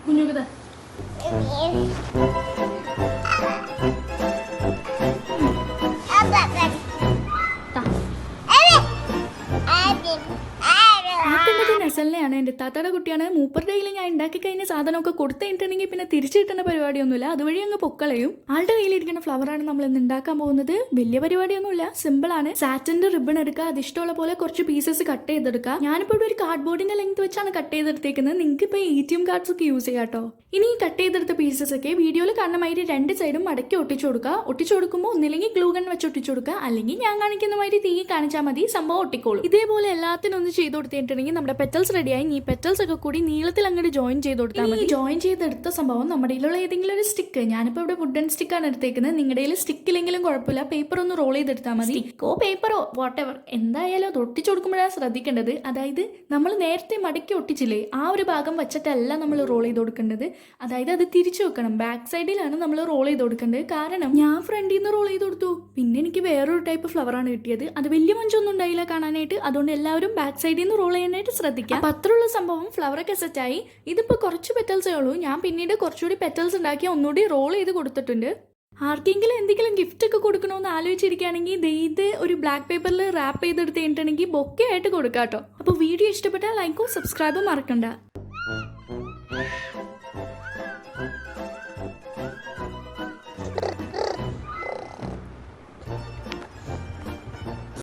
കുഞ്ഞുകത നെസലിനെയാണ് എൻ്റെ താത്താടെ കുട്ടിയാണ്. മൂപ്പറുടെ കയ്യിൽ ഞാൻ ഉണ്ടാക്കി കഴിഞ്ഞ സാധനമൊക്കെ കൊടുത്തു കഴിഞ്ഞിട്ടുണ്ടെങ്കിൽ പിന്നെ തിരിച്ചു കിട്ടുന്ന പരിപാടിയൊന്നുമില്ല. അതുവഴി അങ്ങ് പൊക്കളയും. ആളുടെ കയ്യിലിരിക്കുന്ന ഫ്ലവറാണ് നമ്മൾ ഇന്ന് ഉണ്ടാക്കാൻ പോകുന്നത്. വലിയ പരിപാടിയൊന്നുമില്ല, സിമ്പിൾ ആണ്. സാറ്റിന്റെ റിബൺ എടുക്കുക, അത് ഇഷ്ടമുള്ള പോലെ കുറച്ച് പീസസ് കട്ട് ചെയ്തെടുക്കുക. ഞാനിപ്പോൾ ഇവിടെ ഒരു കാർഡ്ബോർഡിന്റെ ലെങ്ത് വെച്ചാണ് കട്ട് ചെയ്തെടുത്തേക്കുന്നത്. നിങ്ങൾക്ക് ഇപ്പോൾ ATM കാർഡ്സ് ഒക്കെ യൂസ് ചെയ്യാം കേട്ടോ. ഇനി ഈ കട്ട് ചെയ്തെടുത്ത പീസസ് ഒക്കെ വീഡിയോയിൽ കാണുന്ന മാതിരി രണ്ട് സൈഡും മടക്കി ഒട്ടിച്ചു കൊടുക്കുക. ഒട്ടിച്ചു കൊടുക്കുമ്പോൾ ഒന്നില്ലെങ്കിൽ ഗ്ലൂ ഗൺ വെച്ച് ഒട്ടിച്ചു കൊടുക്കുക, അല്ലെങ്കിൽ ഞാൻ കാണിക്കുന്ന മാതിരി തീ കാണിച്ചാൽ മതി, സംഭവം ഒട്ടിക്കോളും. ഇതേപോലെ എല്ലാത്തിനും ഒന്ന് ചെയ്ത് കൊടുത്തിട്ടുണ്ടെങ്കിൽ നമ്മുടെ പെറ്റൽസ് റെഡിയായി. ഈ പെറ്റൽസ് ഒക്കെ കൂടി നീളത്തിൽ അങ്ങോട്ട് ജോയിൻ ചെയ്ത് കൊടുത്താൽ മതി. ജോയിൻ ചെയ്തെടുത്ത സംഭവം നമ്മുടെ കയ്യിലുള്ള ഏതെങ്കിലും ഒരു സ്റ്റിക്ക്, ഞാനിപ്പോൾ ഇവിടെ വുഡൻ സ്റ്റിക്കാണ് എടുത്തേക്കുന്നത്. നിങ്ങളുടെ കയ്യിൽ സ്റ്റിക്ക് ഇല്ലെങ്കിലും കുഴപ്പമില്ല, പേപ്പർ ഒന്ന് റോൾ ചെയ്തെടുത്താൽ മതി. സ്റ്റിക്കോ പേപ്പറോ വാട്ട് എവർ, എന്തായാലും അത് ഒട്ടിച്ചു കൊടുക്കുമ്പോഴാണ് ശ്രദ്ധിക്കേണ്ടത്. അതായത് നമ്മൾ നേരത്തെ മടക്കി ഒട്ടിച്ചില്ലേ, ആ ഒരു ഭാഗം വെച്ചിട്ടല്ല നമ്മൾ റോൾ ചെയ്ത് കൊടുക്കേണ്ടത്. അതായത് അത് തിരിച്ചു വെക്കണം, ബാക്ക് സൈഡിലാണ് നമ്മൾ റോൾ ചെയ്ത് കൊടുക്കേണ്ടത്. കാരണം ഞാൻ ഫ്രണ്ടിൽ നിന്ന് റോൾ ചെയ്ത് കൊടുത്തു, പിന്നെ എനിക്ക് വേറൊരു ടൈപ്പ് ഫ്ലവറാണ് കിട്ടിയത്. അത് വലിയ മഞ്ചൊന്നും ഉണ്ടായില്ല കാണാനായിട്ട്. അതുകൊണ്ട് എല്ലാവരും ബാക്ക് സൈഡിൽ നിന്ന് റോൾ ചെയ്യാനായിട്ട് ശ്രദ്ധിക്കാം. അപ്പം അത്രയുള്ള സംഭവം ഫ്ലവറൊക്കെ സെറ്റായി. ഇതിപ്പോൾ കുറച്ച് പെറ്റൽസേ ഉള്ളൂ. ഞാൻ പിന്നീട് കുറച്ചുകൂടി പെറ്റൽസ് ഉണ്ടാക്കി ഒന്നുകൂടി റോൾ ചെയ്ത് കൊടുത്തിട്ടുണ്ട്. ആർക്കെങ്കിലും എന്തെങ്കിലും ഗിഫ്റ്റ് ഒക്കെ കൊടുക്കണമെന്ന് ആലോചിച്ചിരിക്കുകയാണെങ്കിൽ ഇത് ഒരു ബ്ലാക്ക് പേപ്പറിൽ റാപ്പ് ചെയ്തെടുത്ത് കഴിഞ്ഞിട്ടുണ്ടെങ്കിൽ ബൊക്കെ ആയിട്ട് കൊടുക്കാം കേട്ടോ. അപ്പോൾ വീഡിയോ ഇഷ്ടപ്പെട്ടാൽ ലൈക്കും സബ്സ്ക്രൈബും മറക്കണ്ട.